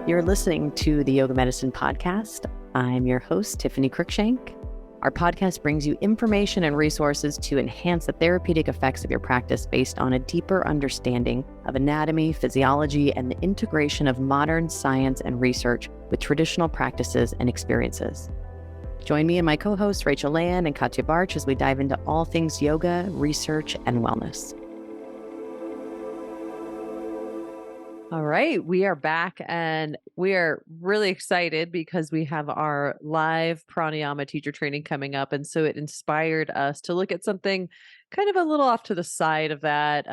You're listening to the Yoga Medicine Podcast. I'm your host, Tiffany Cruikshank. Our podcast brings you information and resources to enhance the therapeutic effects of your practice based on a deeper understanding of anatomy, physiology, and the integration of modern science and research with traditional practices and experiences. Join me and my co-hosts, Rachel Land and Katja Barch, as we dive into all things yoga, research, and wellness. All right, we are back and we are really excited because we have our live pranayama teacher training coming up. And so it inspired us to look at something kind of a little off to the side of that.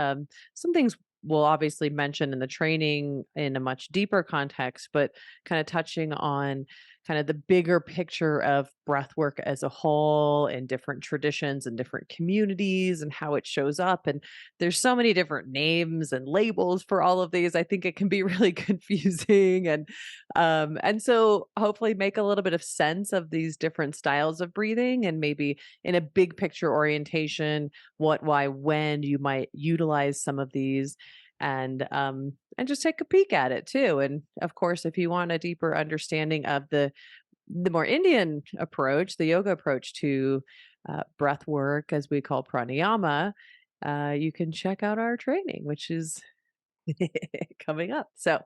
Some things we'll obviously mention in the training in a much deeper context, but kind of touching on kind of the bigger picture of breathwork as a whole and different traditions and different communities and how it shows up. And there's so many different names and labels for all of these. I think it can be really confusing. And so hopefully make a little bit of sense of these different styles of breathing and maybe in a big picture orientation, what, why, when you might utilize some of these. And just take a peek at it too. And of course, if you want a deeper understanding of the more Indian approach, the yoga approach to breath work, as we call pranayama, you can check out our training, which is coming up. So,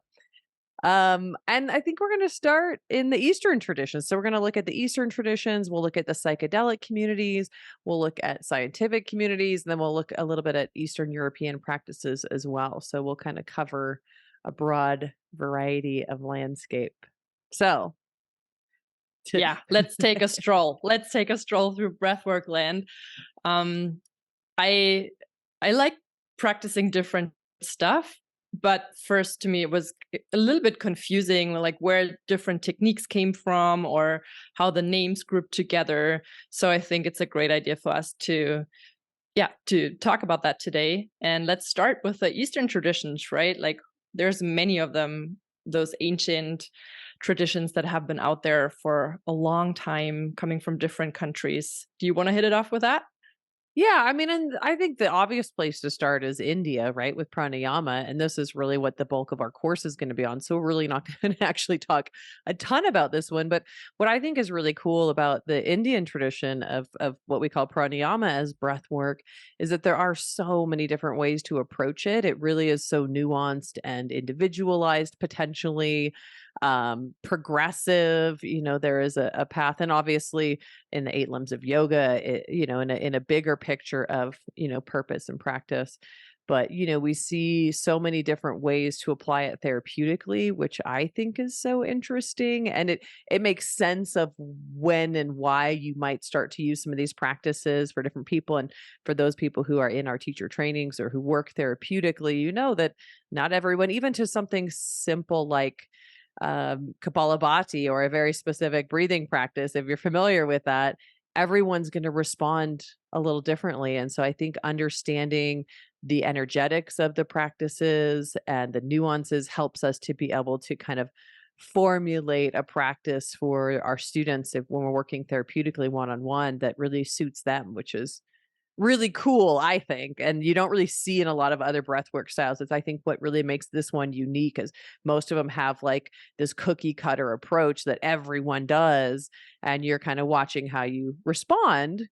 and I think we're going to start in the Eastern traditions. So we're going to look at the Eastern traditions. We'll look at the psychedelic communities. We'll look at scientific communities, and then we'll look a little bit at Eastern European practices as well. So we'll kind of cover a broad variety of landscape. So yeah, let's take a stroll. Let's take a stroll through breathwork land. I like practicing different stuff. But first, to me, it was a little bit confusing, like where different techniques came from or how the names grouped together. So I think it's a great idea for us to talk about that today. And let's start with the Eastern traditions, right? Like there's many of them, those ancient traditions that have been out there for a long time, coming from different countries. Do you want to hit it off with that? Yeah, I mean, and I think the obvious place to start is India, right, with pranayama. And this is really what the bulk of our course is going to be on. So we're really not going to actually talk a ton about this one. But what I think is really cool about the Indian tradition of what we call pranayama as breath work is that there are so many different ways to approach it. It really is so nuanced and individualized potentially, progressive. There is a path, and obviously in the 8 limbs of yoga, in a bigger picture of, purpose and practice. But, we see so many different ways to apply it therapeutically, which I think is so interesting. And it makes sense of when and why you might start to use some of these practices for different people. And for those people who are in our teacher trainings or who work therapeutically, that not everyone, even to something simple like Kapalabhati or a very specific breathing practice, if you're familiar with that, everyone's going to respond a little differently. And so I think understanding the energetics of the practices and the nuances helps us to be able to kind of formulate a practice for our students when we're working therapeutically one-on-one that really suits them, which is really cool, I think. And you don't really see in a lot of other breathwork styles. It's, I think, what really makes this one unique is most of them have like this cookie cutter approach that everyone does. And you're kind of watching how you respond,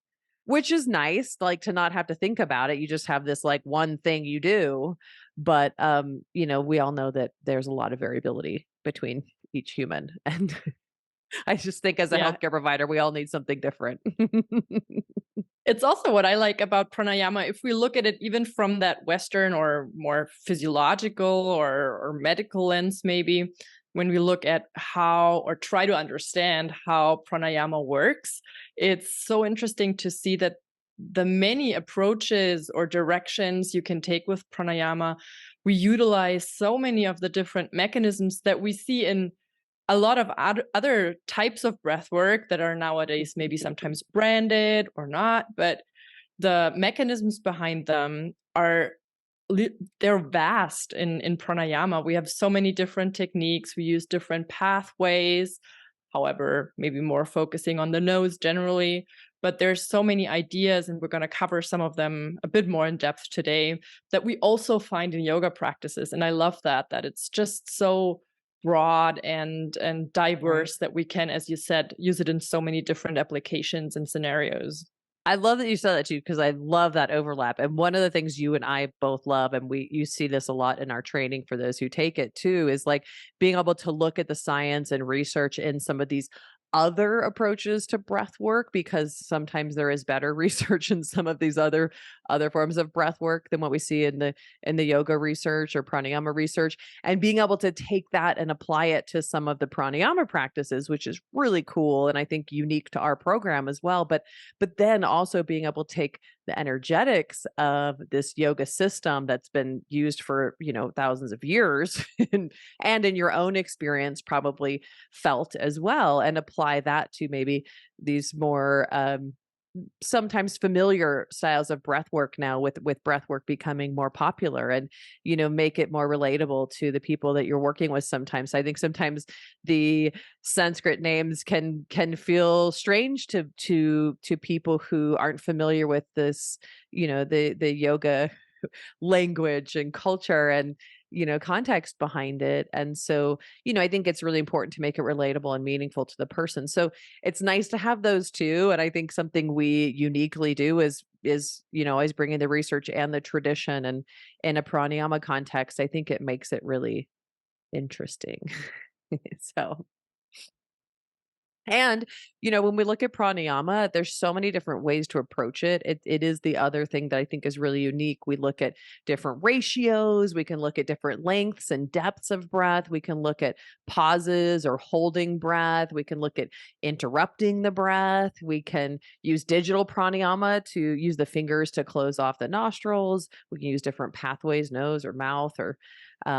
which is nice, like to not have to think about it. You just have this like one thing you do. But, we all know that there's a lot of variability between each human. And I just think as a healthcare provider, we all need something different. It's also what I like about pranayama. If we look at it even from that Western or more physiological or medical lens, maybe, when we look at how or try to understand how pranayama works, it's so interesting to see that the many approaches or directions you can take with pranayama, we utilize so many of the different mechanisms that we see in a lot of other types of breath work that are nowadays maybe sometimes branded or not, but the mechanisms behind them they're vast in pranayama. We have so many different techniques. We use different pathways, however, maybe more focusing on the nose generally. But there's so many ideas, and we're going to cover some of them a bit more in depth today, that we also find in yoga practices. And I love that it's just so broad and Right. diverse that we can, as you said, use it in so many different applications and scenarios. I love that you said that too, because I love that overlap. And one of the things you and I both love, and you see this a lot in our training for those who take it too, is like being able to look at the science and research in some of these other approaches to breath work, because sometimes there is better research in some of these other forms of breath work than what we see in the yoga research or pranayama research, and being able to take that and apply it to some of the pranayama practices, which is really cool and I think unique to our program as well. But then also being able to take the energetics of this yoga system that's been used for, thousands of years and in your own experience probably felt as well, and apply that to maybe these more sometimes familiar styles of breath work now, with breath work becoming more popular, and make it more relatable to the people that you're working with. Sometimes I think sometimes the Sanskrit names can feel strange to people who aren't familiar with this, the yoga language and culture and context behind it. And so I think it's really important to make it relatable and meaningful to the person. So it's nice to have those two, and I think something we uniquely do is always bringing the research and the tradition, and in a pranayama context I think it makes it really interesting. So, and, when we look at pranayama, there's so many different ways to approach it. It is the other thing that I think is really unique. We look at different ratios, we can look at different lengths and depths of breath, we can look at pauses or holding breath, we can look at interrupting the breath, we can use digital pranayama to use the fingers to close off the nostrils, we can use different pathways, nose or mouth, or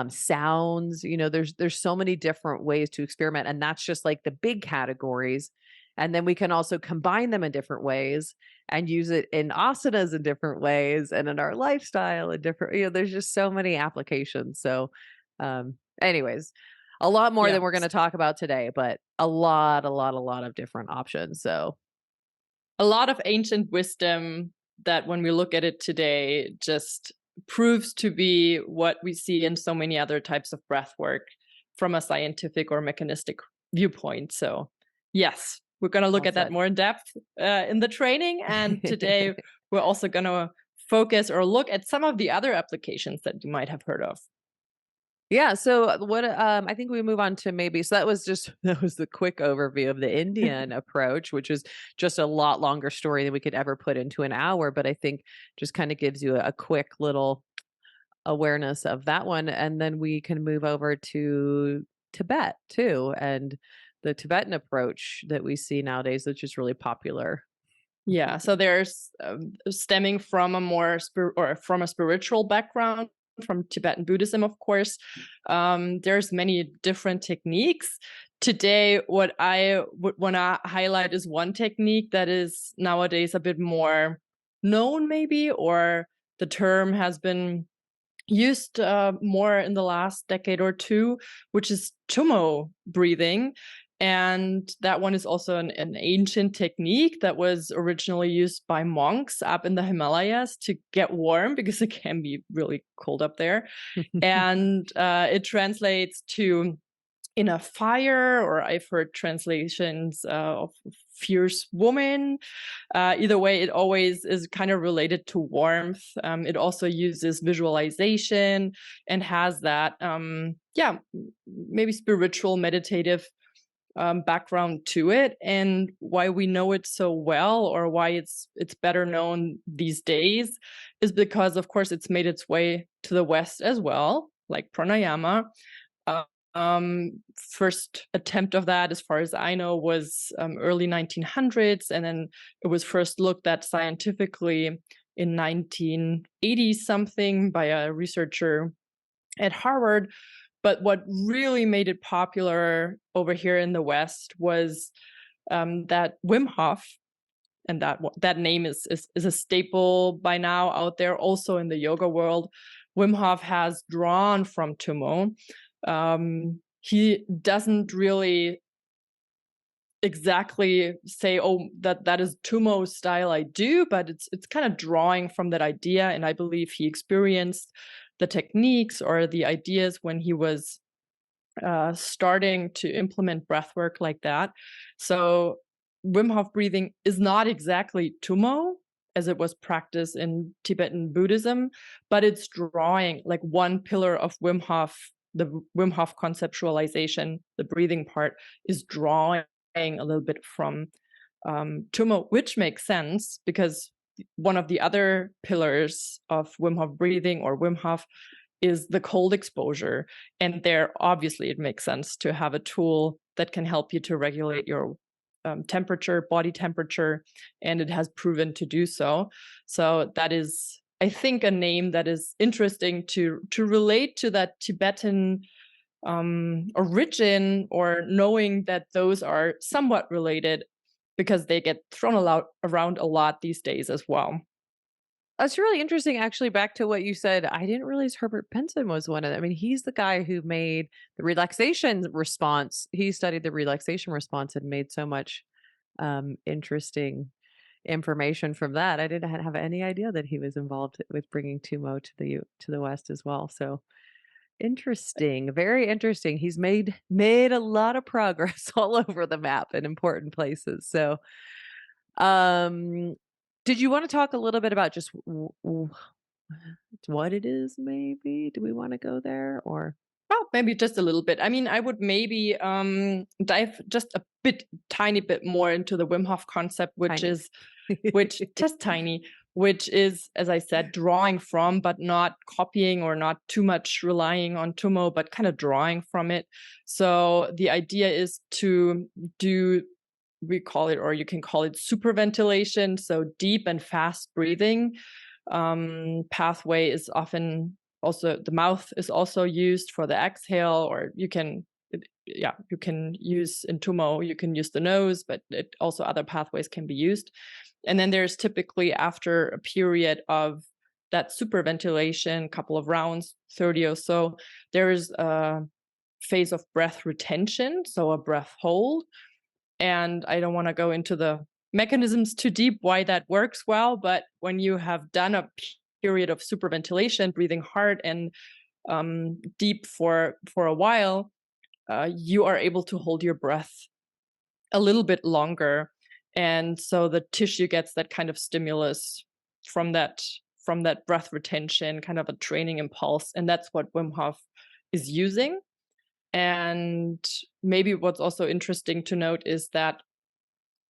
sounds. There's so many different ways to experiment, and that's just like the big categories. And then we can also combine them in different ways and use it in asanas in different ways and in our lifestyle in different, there's just so many applications. So, anyways, a lot more Yeah. than we're going to talk about today, but a lot of different options. So, A lot of ancient wisdom that when we look at it today just proves to be what we see in so many other types of breath work from a scientific or mechanistic viewpoint. So, yes, we're going to look well at that said. more in depth in the training. And today we're also going to focus or look at some of the other applications that you might have heard of. Yeah, so what I think we move on to maybe, so that was just that was the quick overview of the Indian approach, which is just a lot longer story than we could ever put into an hour, but I think just kind of gives you a quick little awareness of that one, and then we can move over to Tibet too, and the Tibetan approach that we see nowadays, which is really popular. Yeah, so there's stemming from a more from a spiritual background, from Tibetan Buddhism, of course. There's many different techniques. Today, what I would want to highlight is one technique that is nowadays a bit more known, maybe, or the term has been used more in the last decade or two, which is Tummo breathing. And that one is also an ancient technique that was originally used by monks up in the Himalayas to get warm because it can be really cold up there. And it translates to in a fire, or I've heard translations of fierce woman. Either way, it always is kind of related to warmth. It also uses visualization and has that, maybe spiritual, meditative background to it. And why we know it so well, or why it's better known these days, is because, of course, it's made its way to the West as well, like pranayama. First attempt of that, as far as I know, was early 1900s, and then it was first looked at scientifically in 1980 something by a researcher at Harvard. But what really made it popular over here in the West was that Wim Hof, and that name is a staple by now out there, also in the yoga world. Wim Hof has drawn from Tummo. He doesn't really exactly say, oh, that is Tummo style I do, but it's kind of drawing from that idea. And I believe he experienced the techniques or the ideas when he was starting to implement breathwork like that. So Wim Hof breathing is not exactly Tummo as it was practiced in Tibetan Buddhism, but it's drawing like one pillar of Wim Hof, the Wim Hof conceptualization, the breathing part is drawing a little bit from Tummo, which makes sense because one of the other pillars of Wim Hof breathing or Wim Hof is the cold exposure. And there, obviously, it makes sense to have a tool that can help you to regulate your temperature, body temperature, and it has proven to do so. So that is, I think, a name that is interesting to relate to that Tibetan origin, or knowing that those are somewhat related because they get thrown around a lot these days as well. That's really interesting. Actually, back to what you said, I didn't realize Herbert Benson was one of them. I mean, he's the guy who made the relaxation response. He studied the relaxation response and made so much interesting information from that. I didn't have any idea that he was involved with bringing Tumo to the West as well. So interesting, very interesting. He's made a lot of progress all over the map in important places. So, um, did you want to talk a little bit about just what it is? Maybe do we want to go there or? Well, maybe just a little bit. I mean, I would maybe dive just a tiny bit more into the Wim Hof concept, which Tiny. is, which just tiny, which is, as I said, drawing from, but not copying or not too much relying on Tummo, but kind of drawing from it. So the idea is to do, we call it, or you can call it superventilation. So deep and fast breathing. Pathway is often also, the mouth is also used for the exhale, or you can, yeah, you can use in Tummo, you can use the nose, but it also other pathways can be used. And then there's typically, after a period of that superventilation, couple of rounds, 30 or so, there's a phase of breath retention, so a breath hold. And I don't want to go into the mechanisms too deep why that works well, but when you have done a period of superventilation, breathing hard and deep for a while, you are able to hold your breath a little bit longer, and so the tissue gets that kind of stimulus from that breath retention, kind of a training impulse, and that's what Wim Hof is using. And maybe what's also interesting to note is that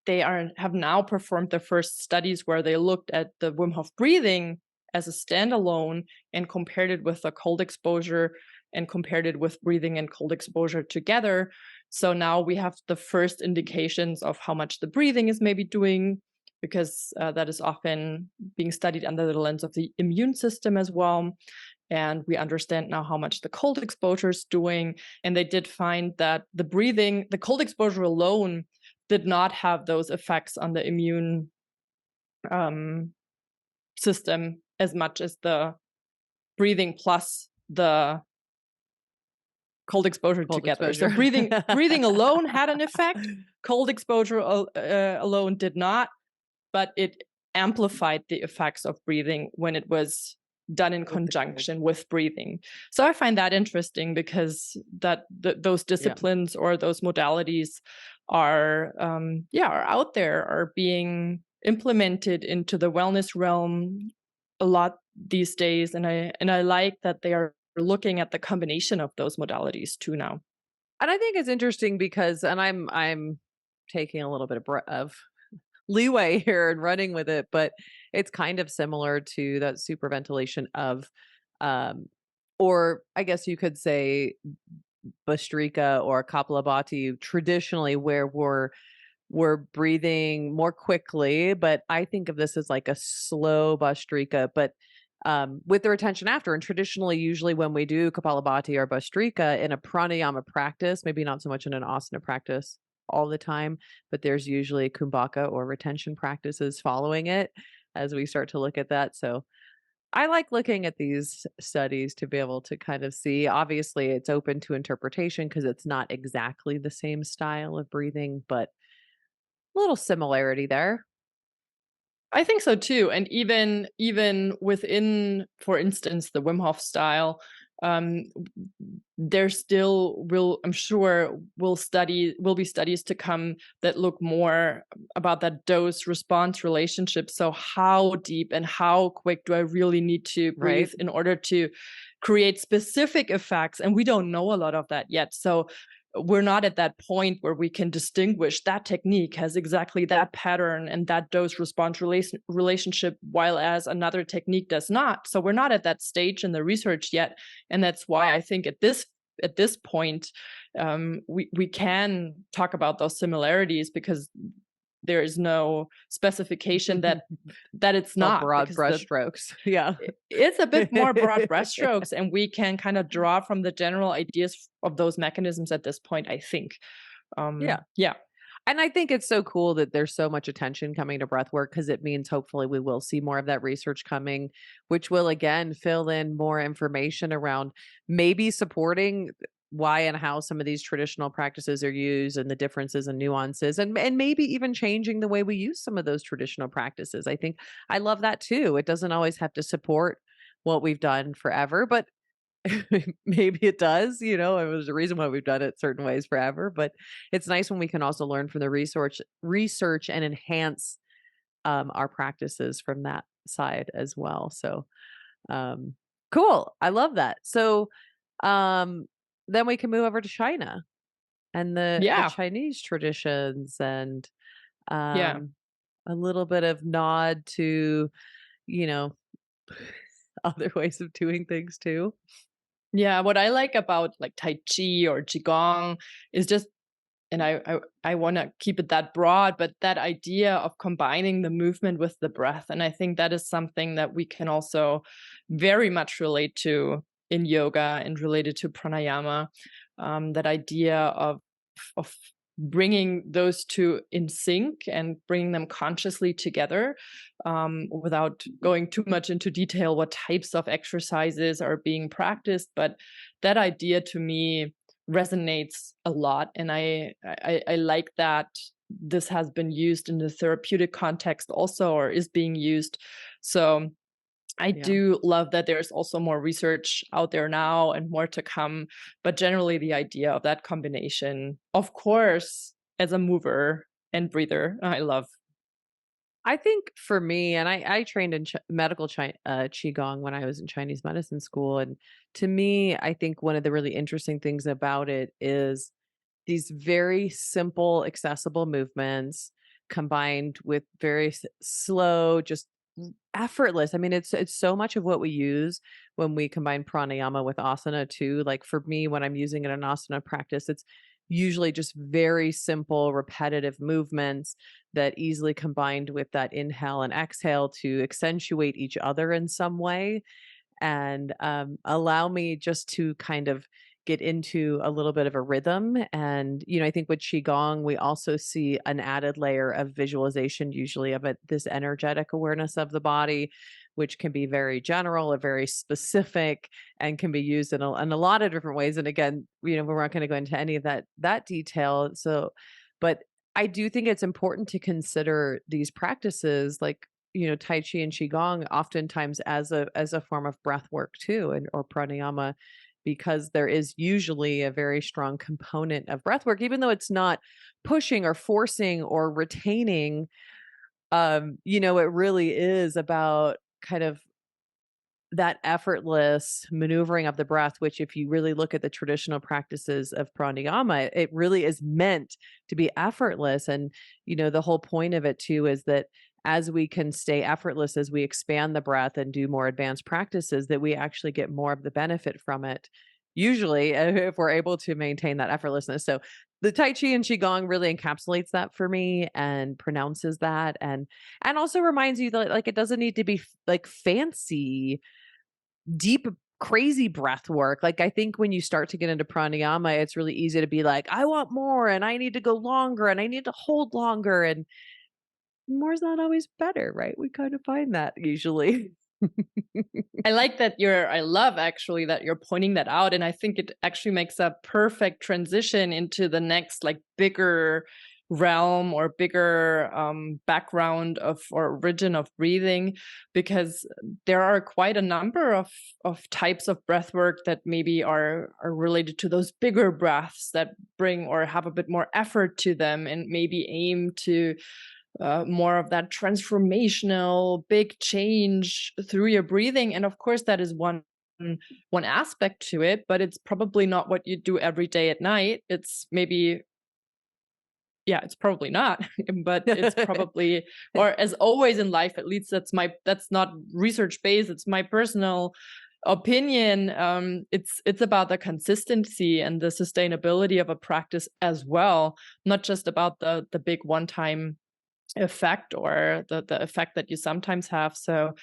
they have now performed the first studies where they looked at the Wim Hof breathing as a standalone and compared it with the cold exposure and compared it with breathing and cold exposure together. So now we have the first indications of how much the breathing is maybe doing, because that is often being studied under the lens of the immune system as well. And we understand now how much the cold exposure is doing. And they did find that the breathing, the cold exposure alone, did not have those effects on the immune system as much as the breathing plus the cold exposure together. So breathing alone had an effect. Cold exposure alone did not, but it amplified the effects of breathing when it was done in conjunction with breathing. So I find that interesting because those disciplines or those modalities are are out there, are being implemented into the wellness realm a lot these days, and I like that they are looking at the combination of those modalities too now. And I think it's interesting because, and I'm taking a little bit of leeway here and running with it, but it's kind of similar to that superventilation of, or I guess you could say Bastrika or Kapalabhati traditionally, where we're breathing more quickly, but I think of this as like a slow Bastrika, but with the retention after. And traditionally, usually when we do Kapalabhati or Bastrika in a pranayama practice, maybe not so much in an asana practice all the time, but there's usually kumbhaka or retention practices following it as we start to look at that. So I like looking at these studies to be able to kind of see. Obviously, it's open to interpretation because it's not exactly the same style of breathing, but a little similarity there. I think so too. And even within, for instance, the Wim Hof style, um, there still will, I'm sure, will be studies to come that look more about that dose response relationship. So how deep and how quick do I really need to Right. breathe in order to create specific effects? And we don't know a lot of that yet. So we're not at that point where we can distinguish that technique has exactly that pattern and that dose response relationship, while as another technique does not. So we're not at that stage in the research yet. And that's why I think at this point, we can talk about those similarities, because there is no specification that it's It's all not, broad because brushstrokes. Yeah. it's a bit more broad brushstrokes, and we can kind of draw from the general ideas of those mechanisms at this point, I think. Yeah. Yeah. And I think it's so cool that there's so much attention coming to breath work, because it means hopefully we will see more of that research coming, which will again fill in more information around maybe supporting why and how some of these traditional practices are used and the differences and nuances, and maybe even changing the way we use some of those traditional practices. I think I love that too. It doesn't always have to support what we've done forever, but maybe it does, you know, it was a reason why we've done it certain ways forever, but it's nice when we can also learn from the research and enhance our practices from that side as well. So um cool. I love that. So um then we can move over to China and the Yeah. Chinese traditions, and Yeah. um a little bit of nod to, you know, other ways of doing things too. Yeah. What I like about like Tai Chi or Qigong is just, and I want to keep it that broad, but that idea of combining the movement with the breath. And I think that is something that we can also very much relate to in yoga and related to pranayama. That idea of bringing those two in sync and bringing them consciously together, without going too much into detail what types of exercises are being practiced. But that idea to me resonates a lot, and I like that this has been used in the therapeutic context also, or is being used. So I Yeah. do love that there's also more research out there now and more to come. But generally, the idea of that combination, of course, as a mover and breather, I love. I think for me, and I trained in medical qigong when I was in Chinese medicine school, and to me, I think one of the really interesting things about it is these very simple, accessible movements combined with very slow, just effortless. I mean, it's so much of what we use when we combine pranayama with asana too. Like for me, when I'm using it in asana practice, it's usually just very simple, repetitive movements that easily combined with that inhale and exhale to accentuate each other in some way, and allow me just to kind of get into a little bit of a rhythm. And, you know, I think with Qigong, we also see an added layer of visualization, usually of it, this energetic awareness of the body, which can be very general or very specific and can be used in a lot of different ways. And again, you know, we're not going to go into any of that detail. So, but I do think it's important to consider these practices like, you know, Tai Chi and Qigong oftentimes as a form of breath work too, and or pranayama, because there is usually a very strong component of breath work, even though it's not pushing or forcing or retaining. You know, it really is about kind of that effortless maneuvering of the breath, which if you really look at the traditional practices of pranayama, it really is meant to be effortless. And, you know, the whole point of it too is that as we can stay effortless, as we expand the breath and do more advanced practices, that we actually get more of the benefit from it. Usually, if we're able to maintain that effortlessness. So the Tai Chi and Qigong really encapsulates that for me and pronounces that, and also reminds you that like it doesn't need to be like fancy deep crazy breath work. Like I think when you start to get into pranayama, it's really easy to be like, I want more and I need to go longer and I need to hold longer, and more is not always better, right? We kind of find that usually. I love actually that you're pointing that out. And I think it actually makes a perfect transition into the next like bigger realm or bigger background of or origin of breathing, because there are quite a number of types of breath work that maybe are related to those bigger breaths that bring or have a bit more effort to them and maybe aim to more of that transformational big change through your breathing. And of course that is one aspect to it, but it's probably not what you do every day at night. It's maybe, yeah, it's probably not, but it's probably, or as always in life, at least that's not research based. It's my personal opinion. It's about the consistency and the sustainability of a practice as well, not just about the big one time effect or the effect that you sometimes have. So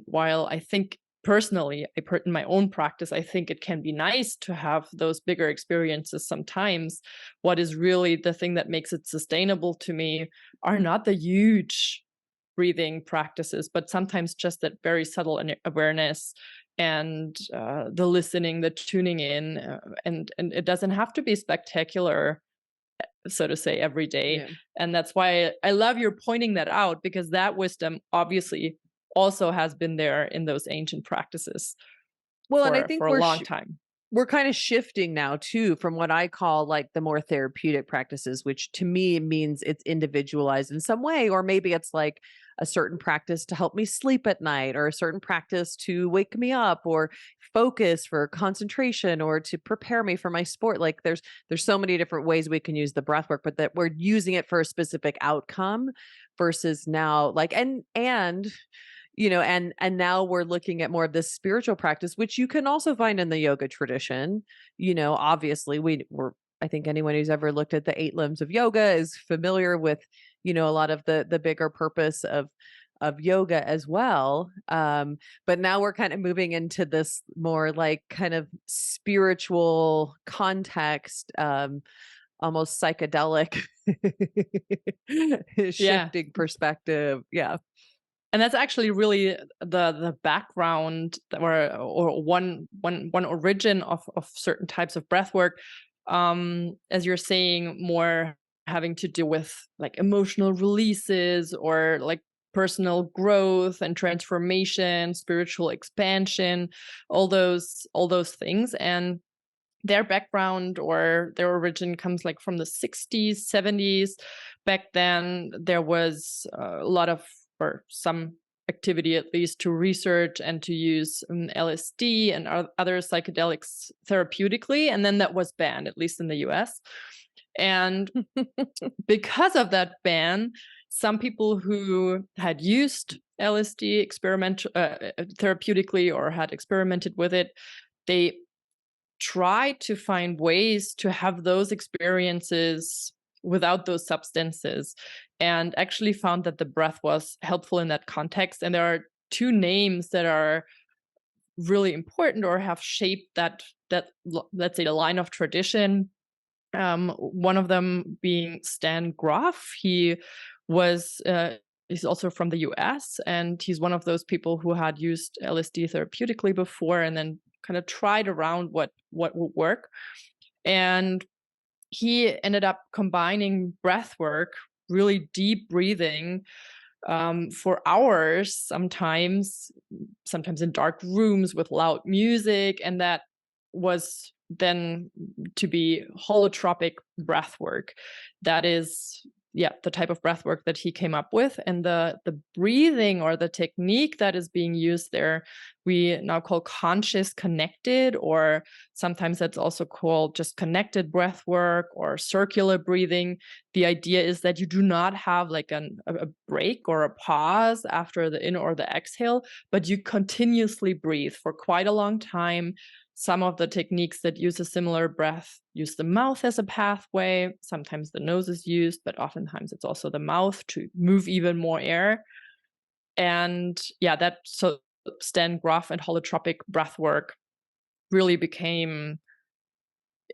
while I think personally, in my own practice, I think it can be nice to have those bigger experiences sometimes, what is really the thing that makes it sustainable to me are not the huge breathing practices, but sometimes just that very subtle awareness and the listening, the tuning in, and it doesn't have to be spectacular, so to say, every day. Yeah. And that's why I love your pointing that out, because that wisdom obviously also has been there in those ancient practices Well, and I think for a long time. we're kind of shifting now too from what I call like the more therapeutic practices, which to me means it's individualized in some way, or maybe it's like a certain practice to help me sleep at night, or a certain practice to wake me up, or focus for concentration, or to prepare me for my sport. Like there's so many different ways we can use the breath work, but that we're using it for a specific outcome versus now like and and now we're looking at more of this spiritual practice, which you can also find in the yoga tradition. Obviously we're I think anyone who's ever looked at the 8 limbs of yoga is familiar with, a lot of the bigger purpose of yoga as well. But now we're kind of moving into this more like kind of spiritual context, almost psychedelic Yeah. shifting perspective. Yeah. And that's actually really the background or one origin of certain types of breath work, as you're saying, more having to do with like emotional releases or like personal growth and transformation, spiritual expansion, all those things. And their background or their origin comes like from the 60s, 70s. Back then, there was a lot of, or some activity at least, to research and to use LSD and other psychedelics therapeutically. And then that was banned, at least in the US. And because of that ban, some people who had used LSD therapeutically or had experimented with it, they try to find ways to have those experiences without those substances, and actually found that the breath was helpful in that context. And there are 2 names that are really important or have shaped that let's say the line of tradition. One of them being Stan Groff. He was he's also from the US, and he's one of those people who had used LSD therapeutically before and then kind of tried around what would work. And he ended up combining breath work, really deep breathing, for hours, sometimes in dark rooms with loud music, and that was then to be holotropic breath work. That is, yeah, the type of breath work that he came up with. And the breathing or the technique that is being used there, we now call conscious connected, or sometimes that's also called just connected breath work or circular breathing. The idea is that you do not have like a break or a pause after the in or the exhale, but you continuously breathe for quite a long time. Some of the techniques that use a similar breath use the mouth as a pathway. Sometimes the nose is used, but oftentimes it's also the mouth to move even more air. And yeah, so Stan Groff and holotropic breath work really became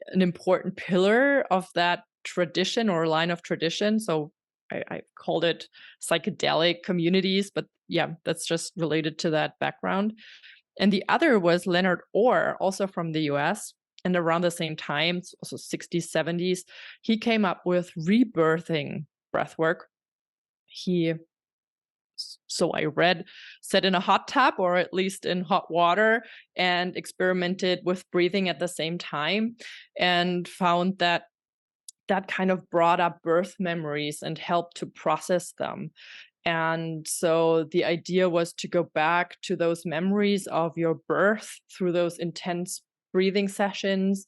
an important pillar of that tradition or line of tradition. So I called it psychedelic communities, but yeah, that's just related to that background. And the other was Leonard Orr, also from the US. and around the same time, also 60s, 70s, he came up with rebirthing breathwork. He, so I read, sat in a hot tub or at least in hot water and experimented with breathing at the same time, and found that that kind of brought up birth memories and helped to process them. And so the idea was to go back to those memories of your birth through those intense breathing sessions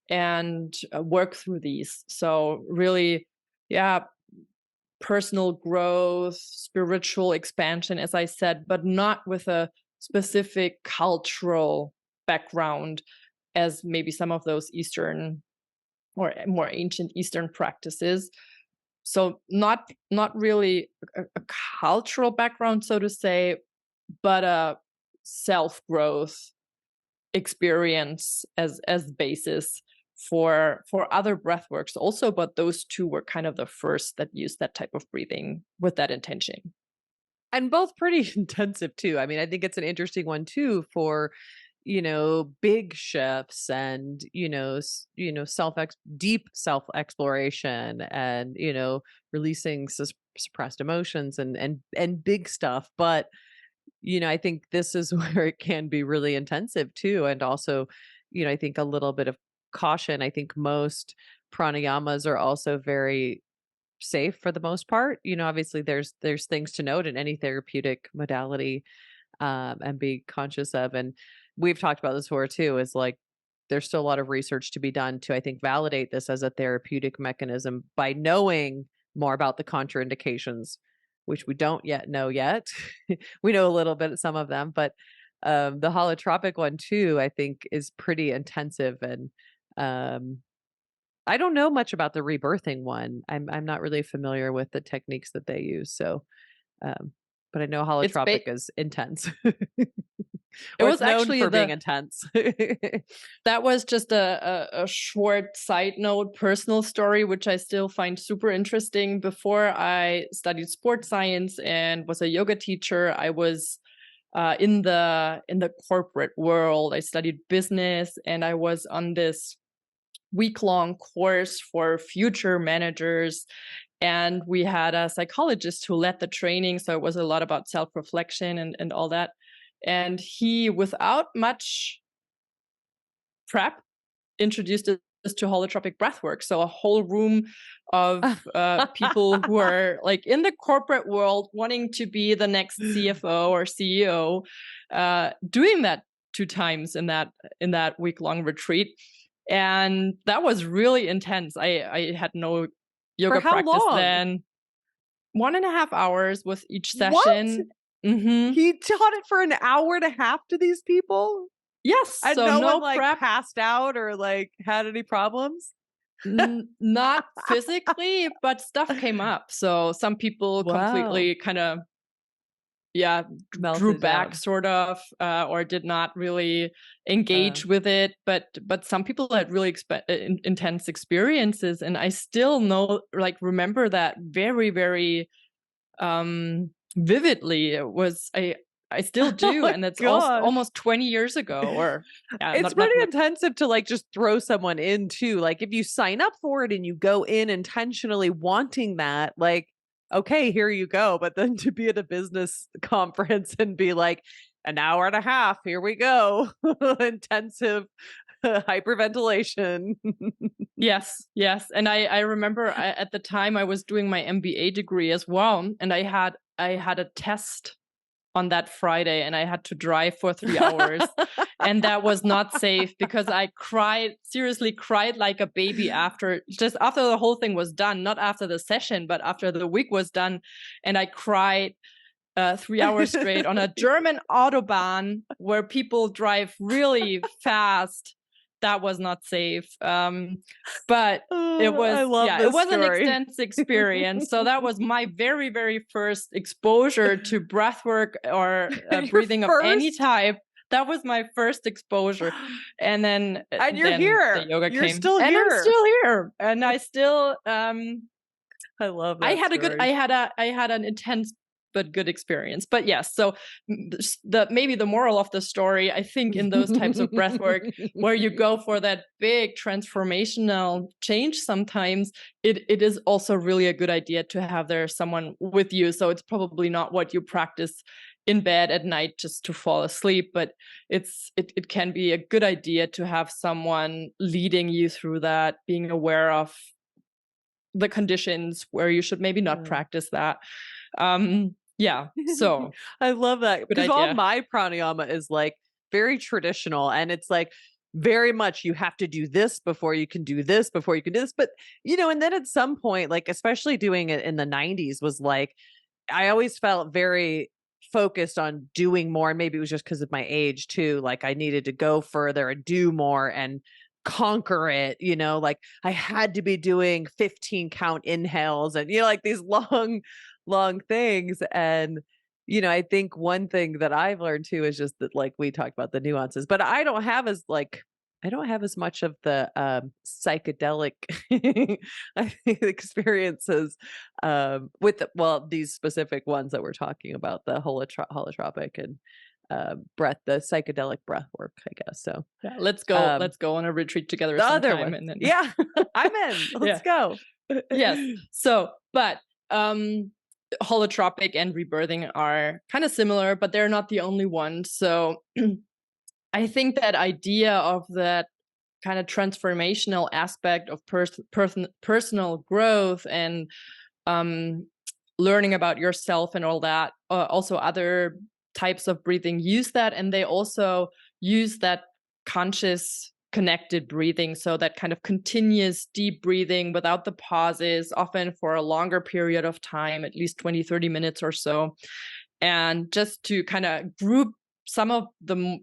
and work through these. So really, yeah, personal growth, spiritual expansion, as I said, but not with a specific cultural background as maybe some of those Eastern or more ancient Eastern practices. So not really a cultural background, so to say, but a self-growth experience as basis for other breathworks also. But those two were kind of the first that used that type of breathing with that intention. And both pretty intensive too. I mean, I think it's an interesting one too for, big shifts and, deep self exploration and, releasing suppressed emotions and big stuff. But, I think this is where it can be really intensive too. And also, I think a little bit of caution. I think most pranayamas are also very safe for the most part. Obviously there's things to note in any therapeutic modality, and be conscious of. And we've talked about this before too, is like there's still a lot of research to be done to, I think, validate this as a therapeutic mechanism by knowing more about the contraindications, which we don't yet know yet. We know a little bit of some of them, but the holotropic one too, I think, is pretty intensive. And I don't know much about the rebirthing one. I'm not really familiar with the techniques that they use. So, but I know It's holotropic is intense, it or was it's known actually for being intense. that was just a short side note, personal story, which I still find super interesting. Before I studied sports science and was a yoga teacher, I was in the corporate world. I studied business, and I was on this week-long course for future managers. And we had a psychologist who led the training. So it was a lot about self-reflection and all that. And he, without much prep, introduced us to holotropic breathwork. So a whole room of people who are like in the corporate world wanting to be the next CFO or CEO, doing that 2 times in that week-long retreat. And that was really intense. I had no yoga For how practice long? then. 1.5 hours with each What? session. Mm-hmm. He taught it for an hour and a half to these people? Yes. And So no one no like prep. passed out or like had any problems? Not physically, but stuff came up. So some people Wow. completely kind of drew Melted back down. sort of, or did not really engage with it. But some people had really intense experiences, and I still remember that very, very vividly. It was I still Oh do, my and it's gosh. almost 20 years ago. Or It's pretty intensive to like just throw someone in too. Like if you sign up for it and you go in intentionally wanting that, like, okay, here you go. But then to be at a business conference and be like, an hour and a half, here we go. Intensive hyperventilation. Yes. And I remember at the time I was doing my MBA degree as well, and I had a test on that Friday, and I had to drive for 3 hours. And that was not safe because I seriously cried like a baby after the whole thing was done, not after the session, but after the week was done. And I cried 3 hours straight on a German Autobahn where people drive really fast. That was not safe. But it was an intense experience. So that was my very, very first exposure to breathwork or breathing of any type. That was my first exposure. And then you're then here. the yoga You're came. still and here. I'm still here. And I still I love that. I had an intense good experience. But yes, so maybe the moral of the story, I think, in those types of breath work where you go for that big transformational change, sometimes it is also really a good idea to have there someone with you. So it's probably not what you practice in bed at night just to fall asleep, but it can be a good idea to have someone leading you through that, being aware of the conditions where you should maybe not practice that. Yeah, so I love that, good because all idea. my pranayama is like very traditional, and it's like very much you have to do this before you can do this, before you can do this. But and then at some point, like especially doing it in the 90s was like I always felt very focused on doing more. And maybe it was just because of my age too. Like I needed to go further and do more and conquer it, like I had to be doing 15 count inhales and, like these long, long things. And, I think one thing that I've learned too is just that, like we talked about the nuances, but I don't have as much of the psychedelic I think experiences with these specific ones that we're talking about, the holotropic and the psychedelic breath work, I guess. So Yeah, um let's go on a retreat together the other sometime, one, and then yeah. I'm in, let's yeah. go. Yes. So, but holotropic and rebirthing are kind of similar, but they're not the only ones. So I think that idea of that kind of transformational aspect of personal growth and um, learning about yourself and all that, also other types of breathing use that, and they also use that conscious connected breathing, so that kind of continuous deep breathing without the pauses, often for a longer period of time, at least 20-30 minutes or so. And just to kind of group some of the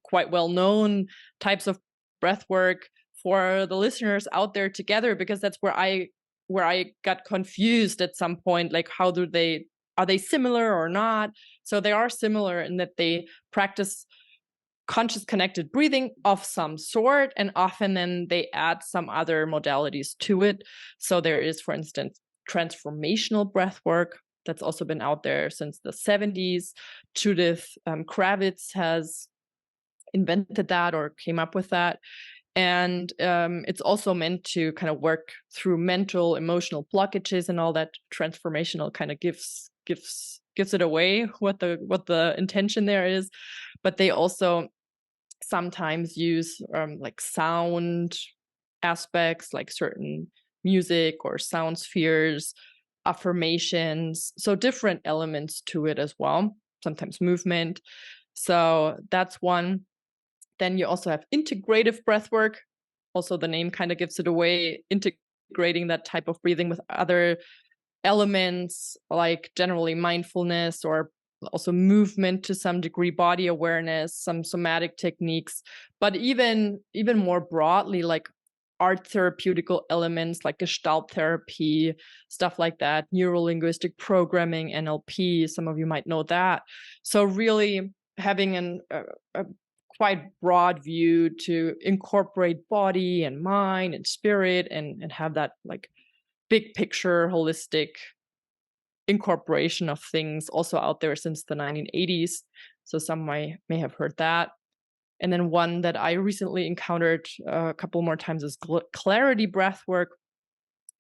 quite well-known types of breath work for the listeners out there together, because that's where I got confused at some point, like are they similar or not? So they are similar in that they practice conscious connected breathing of some sort, and often then they add some other modalities to it. So there is, for instance, transformational breath work that's also been out there since the 70s. Judith Kravitz has invented that or came up with that. And it's also meant to kind of work through mental, emotional blockages and all that. Transformational kind of gives it away what the intention there is. But they also sometimes use like sound aspects, like certain music or sound spheres, affirmations, so different elements to it as well, sometimes movement. So that's one. Then you also have integrative breath work. Also, the name kind of gives it away, integrating that type of breathing with other elements, like generally mindfulness, or also movement to some degree, body awareness, some somatic techniques, but even more broadly, like art therapeutical elements like gestalt therapy, stuff like that, neuro-linguistic programming, NLP, some of you might know that. So really having a quite broad view to incorporate body and mind and spirit, and have that like big picture, holistic incorporation of things also out there since the 1980s. So some may have heard that. And then one that I recently encountered a couple more times is clarity breath work,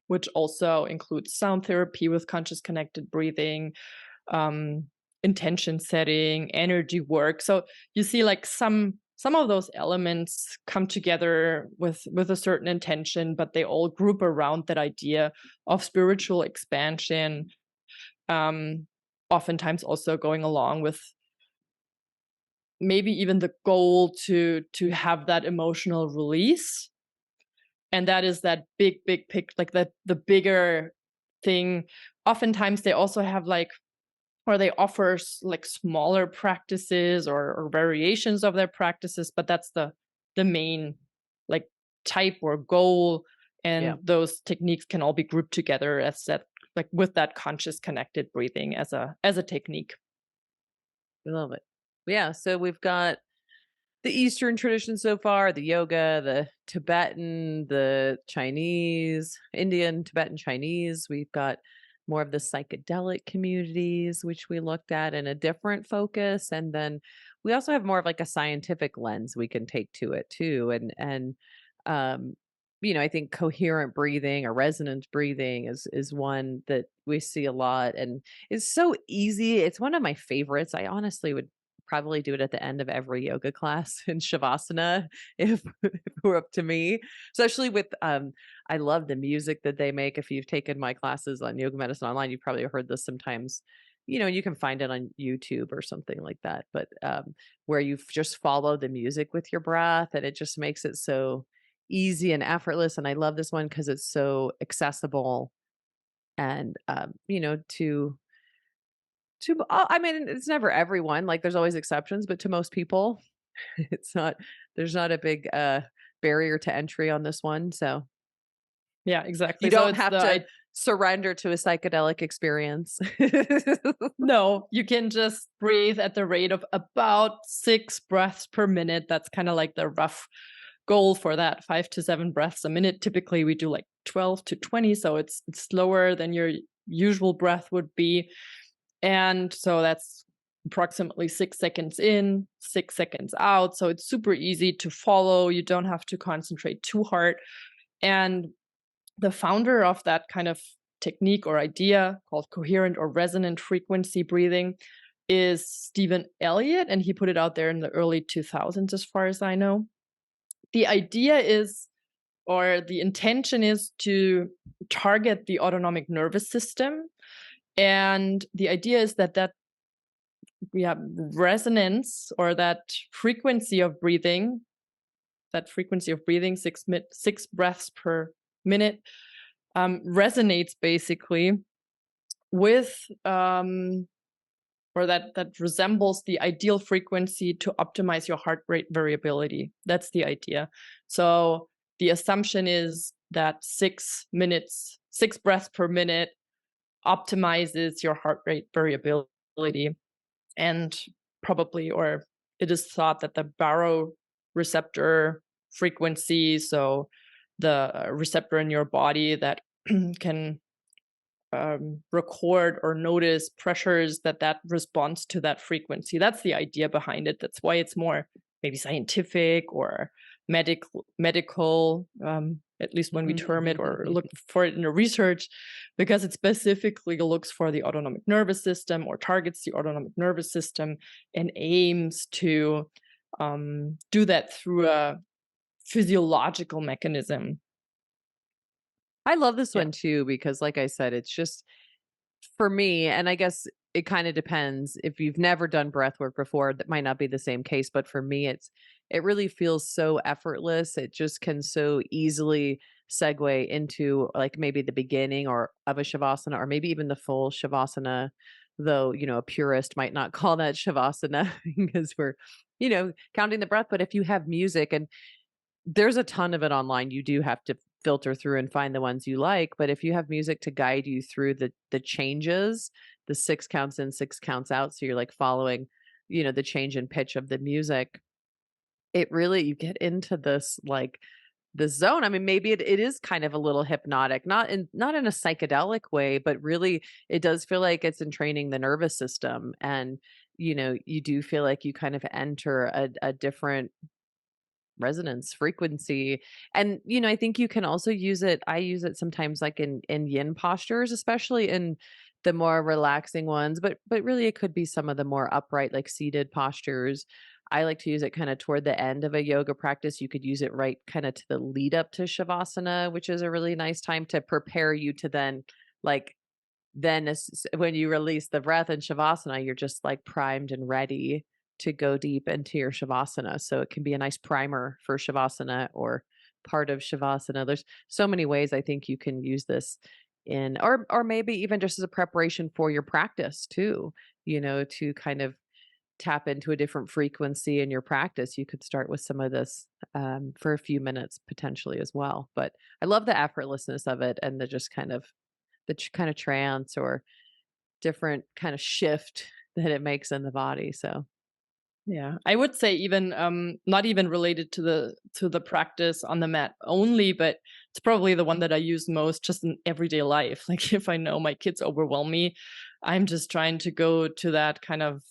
which also includes sound therapy with conscious connected breathing, intention setting, energy work. So you see, like some of those elements come together with a certain intention, but they all group around that idea of spiritual expansion, oftentimes also going along with maybe even the goal to have that emotional release. And that is that big pic, like the bigger thing. Oftentimes they also have like, or they offer like smaller practices or variations of their practices, but that's the main like type or goal. And Yeah, those techniques can all be grouped together as that, like with that conscious connected breathing as a technique. I love it. Yeah, so we've got the Eastern tradition so far, the yoga, the Tibetan, the Chinese, Indian, Tibetan, Chinese. We've got more of the psychedelic communities, which we looked at in a different focus. And then we also have more of like a scientific lens we can take to it too. Um, I think coherent breathing or resonant breathing is one that we see a lot and is so easy. It's one of my favorites. I honestly would probably do it at the end of every yoga class in shavasana if, if it were up to me. Especially with I love the music that they make. If you've taken my classes on yoga medicine online, you've probably heard this sometimes. You can find it on YouTube or something like that. But where you just follow the music with your breath, and it just makes it so easy and effortless. And I love this one because it's so accessible and I mean, it's never everyone. Like, there's always exceptions, but to most people, it's not. There's not a big barrier to entry on this one. So Yeah, you exactly. So don't it's have the to I surrender to a psychedelic experience. no, you can just breathe at the rate of about 6 breaths per minute. That's kind of like the rough goal for that, 5 to 7 breaths a minute. Typically, we do like 12 to 20, so it's slower than your usual breath would be. And so that's approximately 6 seconds in, 6 seconds out. So it's super easy to follow. You don't have to concentrate too hard. And the founder of that kind of technique or idea called coherent or resonant frequency breathing is Stephen Elliott, and he put it out there in the early 2000s, as far as I know. The idea is, or the intention is, to target the autonomic nervous system. And the idea is that we have resonance, or that frequency of breathing, six breaths per minute, resonates basically with or that resembles the ideal frequency to optimize your heart rate variability. That's the idea. So the assumption is that 6 breaths per minute optimizes your heart rate variability. And probably, or it is thought that the baroreceptor frequency, so the receptor in your body that can record or notice pressures, that responds to that frequency. That's the idea behind it. That's why it's more maybe scientific or medical, at least when we term it or look for it in the research, because it specifically looks for the autonomic nervous system or targets the autonomic nervous system and aims to do that through a physiological mechanism. I love this Yeah. one too because, like I said, it's just for me, and I guess it kind of depends. If you've never done breath work before, that might not be the same case. But for me, it really feels so effortless. It just can so easily segue into like maybe the beginning or of a shavasana, or maybe even the full shavasana. Though, a purist might not call that shavasana because we're, counting the breath. But if you have music, and there's a ton of it online. You do have to filter through and find the ones you like, but if you have music to guide you through the changes, the 6 counts in, 6 counts out, so you're like following, the change in pitch of the music, it really you get into this like the zone. I mean, maybe it is kind of a little hypnotic, not in a psychedelic way, but really it does feel like it's entraining the nervous system. And, you do feel like you kind of enter a different resonance frequency. And I think you can also use it. I use it sometimes like in yin postures, especially in the more relaxing ones, but really it could be some of the more upright, like seated postures. I like to use it kind of toward the end of a yoga practice. You could use it right kind of to the lead up to shavasana, which is a really nice time to prepare you to then like when you release the breath in shavasana, you're just like primed and ready to go deep into your shavasana. So it can be a nice primer for shavasana or part of shavasana. There's so many ways I think you can use this in, or maybe even just as a preparation for your practice too, to kind of tap into a different frequency in your practice. You could start with some of this for a few minutes potentially as well. But I love the effortlessness of it and the just kind of kind of trance or different kind of shift that it makes in the body. So Yeah, I would say even not even related to the practice on the mat only, but it's probably the one that I use most just in everyday life. Like if I know my kids overwhelm me, I'm just trying to go to that kind of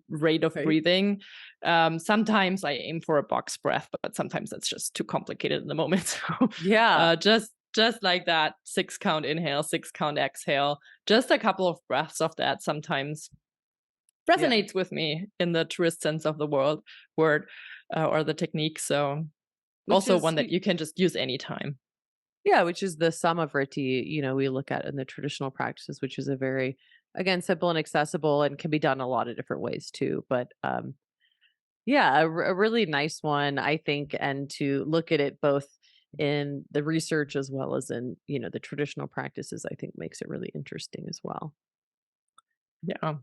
rate of Right. breathing. Sometimes I aim for a box breath, but sometimes that's just too complicated in the moment. So Yeah. just like that, 6 count inhale, 6 count exhale, just a couple of breaths of that sometimes Yeah. resonates with me in the truest sense of the word or the technique. So Which also is one that you can just use anytime. Yeah, which is the Samavriti, we look at in the traditional practices, which is a very, again, simple and accessible and can be done a lot of different ways too. But yeah, a really nice one, I think, and to look at it both in the research as well as in, the traditional practices, I think makes it really interesting as well. Yeah.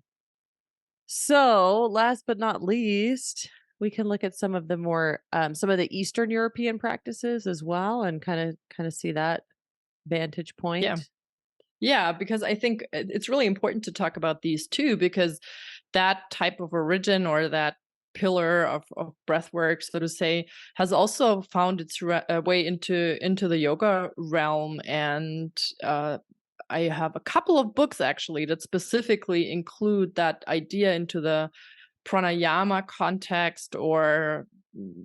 So, last but not least, we can look at some of the Eastern European practices as well, and kind of see that vantage Yeah. point. Yeah, because I think it's really important to talk about these too, because that type of origin or that pillar of breath work, so to say, has also found its way into the yoga realm. And I have a couple of books actually that specifically include that idea into the pranayama context or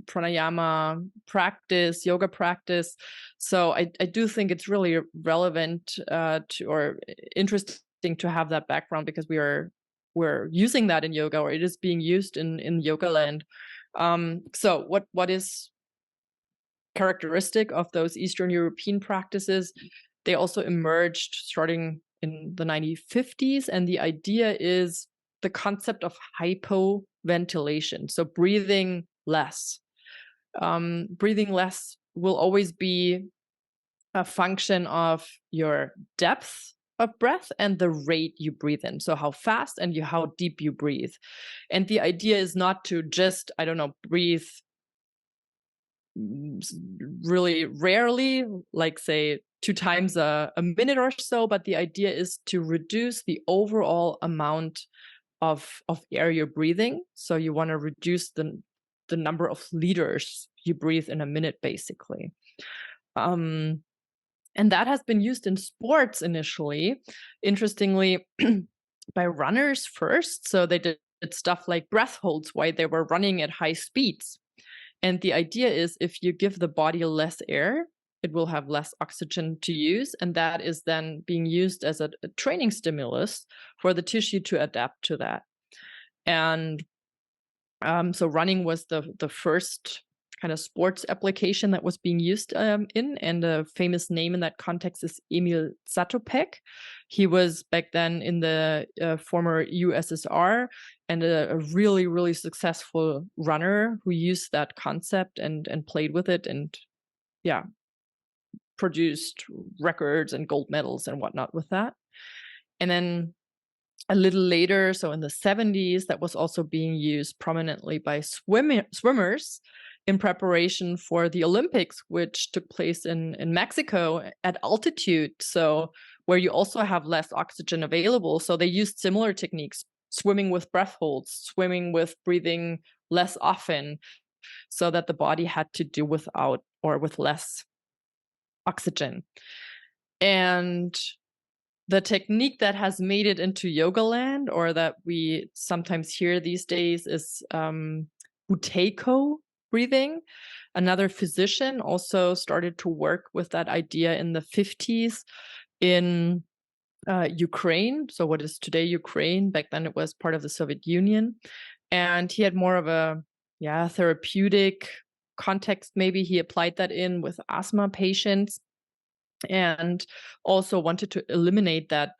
pranayama practice, yoga practice. So I do think it's really relevant to or interesting to have that background because we're using that in yoga, or it is being used in yoga land. So what is characteristic of those Eastern European practices? They also emerged starting in the 1950s, and the idea is the concept of hypoventilation, so breathing less. Breathing less will always be a function of your depth of breath and the rate you breathe in. So how fast and how deep you breathe. And the idea is not to just, I don't know, breathe really rarely, like say 2 times a minute or so, but the idea is to reduce the overall amount of air you're breathing. So you want to reduce the number of liters you breathe in a minute, basically. Um, and that has been used in sports initially, interestingly, by runners first. So they did stuff like breath holds while they were running at high speeds. And the idea is if you give the body less air, it will have less oxygen to use. And that is then being used as a training stimulus for the tissue to adapt to that. And so running was the first kind of sports application that was being used in, and a famous name in that context is Emil Zatopek. He was back then in the former USSR and a really, really successful runner who used that concept and played with it and, yeah, produced records and gold medals and whatnot with that. And then a little later, so in the 70s, that was also being used prominently by swimmers in preparation for the Olympics, which took place in Mexico at altitude. So where you also have less oxygen available. So they used similar techniques, swimming with breath holds, swimming with breathing less often, so that the body had to do without or with less oxygen. And the technique that has made it into yoga land, or that we sometimes hear these days, is Buteyoko breathing. Another physician also started to work with that idea in the 50s in Ukraine. So what is today Ukraine? Back then it was part of the Soviet Union. And he had more of a therapeutic context. Maybe he applied that in with asthma patients, and also wanted to eliminate the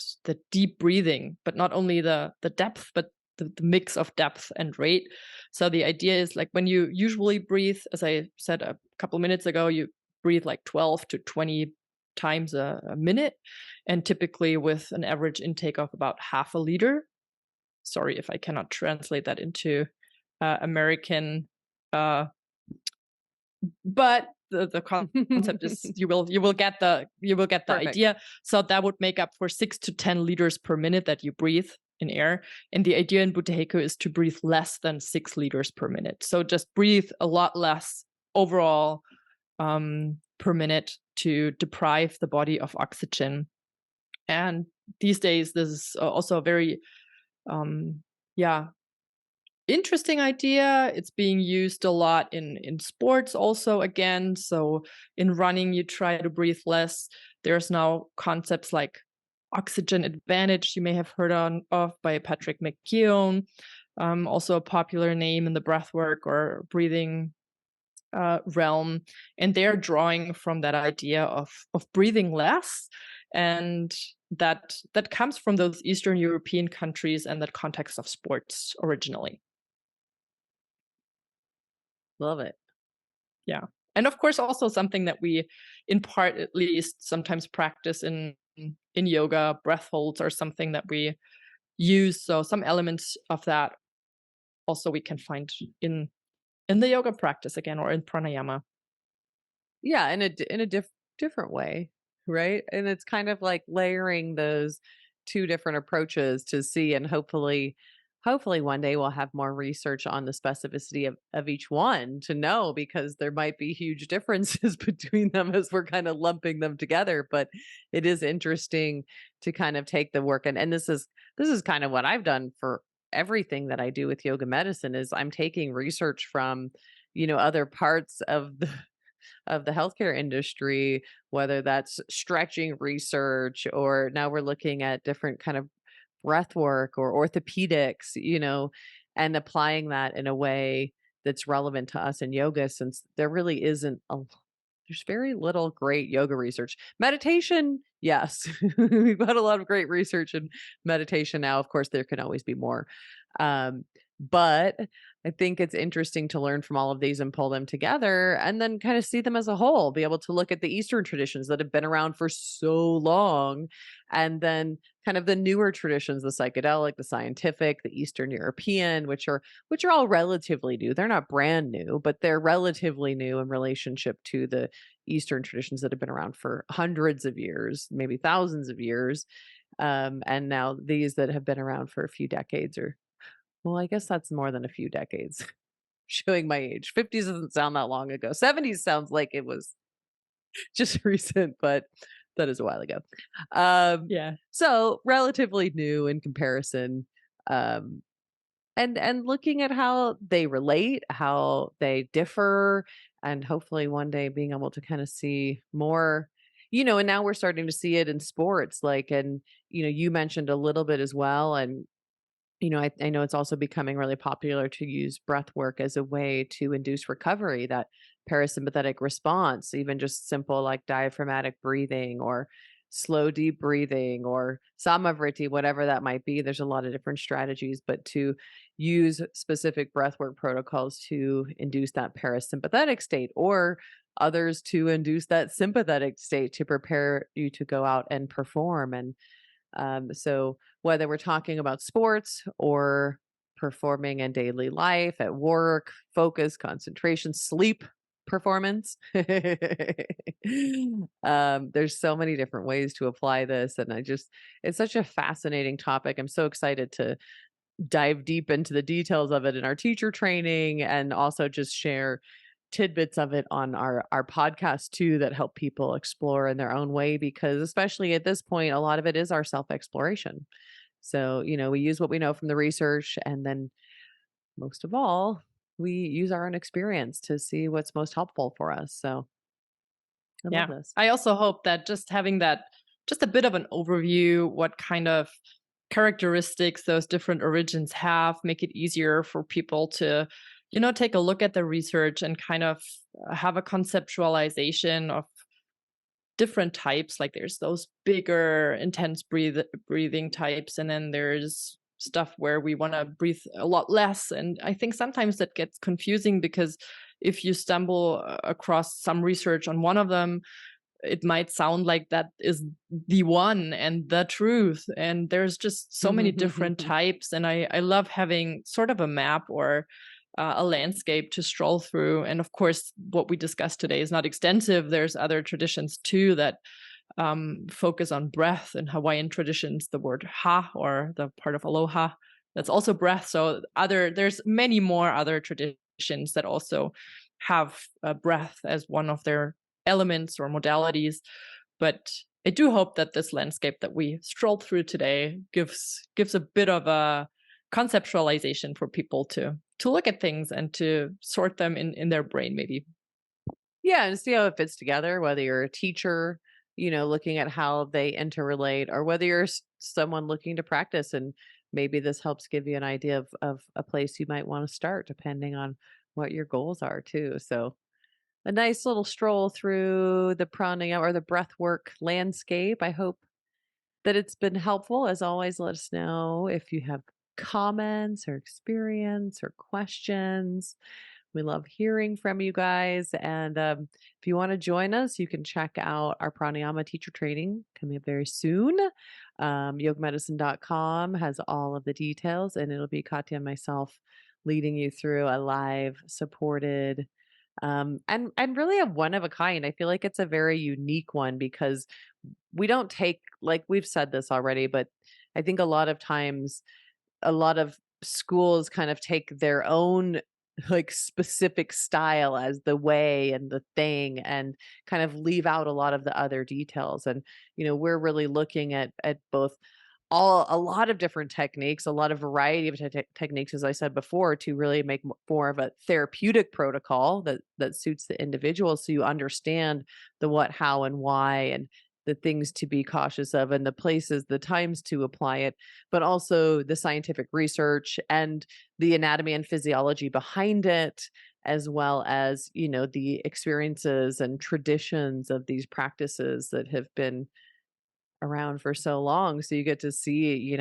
deep breathing, but not only the depth, but the mix of depth and rate. So the idea is, like, when you usually breathe, as I said a couple of minutes ago, you breathe like 12 to 20 times a minute, and typically with an average intake of about half a liter. Sorry if I cannot translate that into American, but the concept is you will get the Perfect. idea. So that would make up for 6 to 10 liters per minute that you breathe in air. And the idea in Buteyoko is to breathe less than 6 liters per minute. So just breathe a lot less overall per minute to deprive the body of oxygen. And these days, this is also a very, yeah, interesting idea. It's being used a lot in sports also again. So in running, you try to breathe less. There's now concepts like oxygen advantage you may have heard of by Patrick McKeown, also a popular name in the breathwork or breathing realm, and they're drawing from that idea of breathing less, and that comes from those Eastern European countries and that context of sports originally. Love it. Yeah, and of course also something that we, in part at least, sometimes practice in yoga. Breath holds are something that we use, so some elements of that also we can find in the yoga practice again, or in pranayama. Yeah, in a different way, right? And it's kind of like layering those two different approaches to see, and hopefully one day we'll have more research on the specificity of each one to know, because there might be huge differences between them as we're kind of lumping them together. But it is interesting to kind of take the work, and this is kind of what I've done for everything that I do with yoga medicine, is I'm taking research from, other parts of the healthcare industry, whether that's stretching research, or now we're looking at different kind of breath work or orthopedics, and applying that in a way that's relevant to us in yoga, since there really isn't there's very little great yoga research. Meditation, yes. We've got a lot of great research in meditation now. Of course, there can always be more. But I think it's interesting to learn from all of these and pull them together, and then kind of see them as a whole, be able to look at the Eastern traditions that have been around for so long, and then kind of the newer traditions, the psychedelic, the scientific, the Eastern European, which are all relatively new. They're not brand new, but they're relatively new in relationship to the Eastern traditions that have been around for hundreds of years, maybe thousands of years. And now these that have been around for a few decades, or, well, I guess that's more than a few decades. Showing my age. 50s doesn't sound that long ago. 70s sounds like it was just recent, but that is a while ago. Yeah. So relatively new in comparison. And looking at how they relate, how they differ, and hopefully one day being able to kind of see more, and now we're starting to see it in sports, like, and you mentioned a little bit as well, and I know it's also becoming really popular to use breath work as a way to induce recovery, that parasympathetic response, even just simple like diaphragmatic breathing or slow, deep breathing or samavriti, whatever that might be. There's a lot of different strategies, but to use specific breathwork protocols to induce that parasympathetic state, or others to induce that sympathetic state to prepare you to go out and perform. And so whether we're talking about sports or performing in daily life, at work, focus, concentration, sleep, performance, there's so many different ways to apply this. And it's such a fascinating topic. I'm so excited to dive deep into the details of it in our teacher training, and also just share tidbits of it on our podcast too, that help people explore in their own way, because especially at this point, a lot of it is our self exploration. So, we use what we know from the research, and then most of all, we use our own experience to see what's most helpful for us. So I love Yeah. this. I also hope that just having that, just a bit of an overview, what kind of characteristics those different origins have, make it easier for people to, take a look at the research and kind of have a conceptualization of different types. Like there's those bigger, intense breathing types, and then there's stuff where we want to breathe a lot less. And I think sometimes that gets confusing, because if you stumble across some research on one of them, it might sound like that is the one and the truth. And there's just so many different types. And I love having sort of a map or a landscape to stroll through. And of course, what we discussed today is not extensive. There's other traditions too that focus on breath. In Hawaiian traditions, the word ha, or the part of aloha, that's also breath. So there's many more other traditions that also have breath as one of their elements or modalities. But I do hope that this landscape that we strolled through today gives a bit of a conceptualization for people to look at things and to sort them in their brain, maybe. Yeah, and see how it fits together, whether you're a teacher, looking at how they interrelate, or whether you're someone looking to practice, and maybe this helps give you an idea of a place you might want to start, depending on what your goals are too. So a nice little stroll through the pranayama or the breathwork landscape. I hope that it's been helpful. As always, let us know if you have comments or experience or questions. We love hearing from you guys. And if you want to join us, you can check out our pranayama teacher training coming up very soon. Yogamedicine.com has all of the details, and it'll be Katja and myself leading you through a live supported and really a one of a kind. I feel like it's a very unique one because we don't take, like we've said this already, but I think a lot of times a lot of schools kind of take their own like specific style as the way and the thing, and kind of leave out a lot of the other details. And we're really looking at both a lot of different techniques, a lot of variety of techniques, as I said before, to really make more of a therapeutic protocol that suits the individual, so you understand the what, how, and why, and the things to be cautious of, and the places, the times to apply it, but also the scientific research and the anatomy and physiology behind it, as well as, the experiences and traditions of these practices that have been around for so long. So you get to see,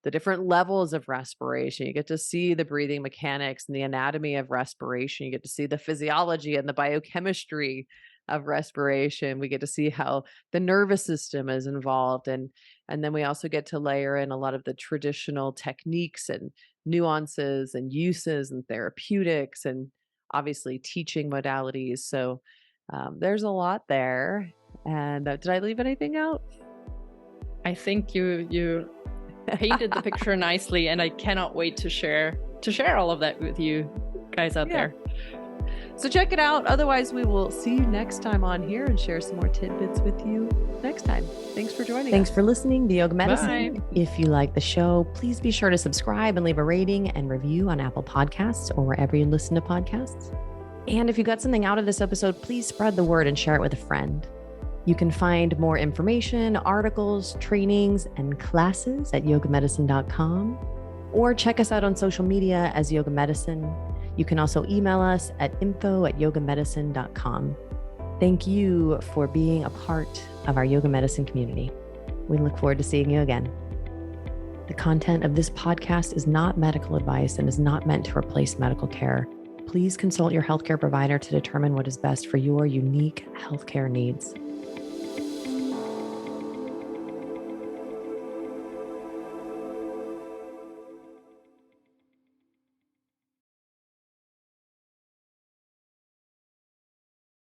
the different levels of respiration. You get to see the breathing mechanics and the anatomy of respiration. You get to see the physiology and the biochemistry of respiration. We get to see how the nervous system is involved. And then we also get to layer in a lot of the traditional techniques and nuances and uses and therapeutics, and obviously teaching modalities. So there's a lot there. And did I leave anything out? I think you painted the picture nicely, and I cannot wait to share all of that with you guys out there. So check it out. Otherwise, we will see you next time on here and share some more tidbits with you next time. Thanks for joining us. Thanks for listening to Yoga Medicine. Bye. If you like the show, please be sure to subscribe and leave a rating and review on Apple Podcasts or wherever you listen to podcasts. And if you got something out of this episode, please spread the word and share it with a friend. You can find more information, articles, trainings, and classes at yogamedicine.com, or check us out on social media as Yoga Medicine. You can also email us at info@yogamedicine.com. Thank you for being a part of our Yoga Medicine community. We look forward to seeing you again. The content of this podcast is not medical advice and is not meant to replace medical care. Please consult your healthcare provider to determine what is best for your unique healthcare needs.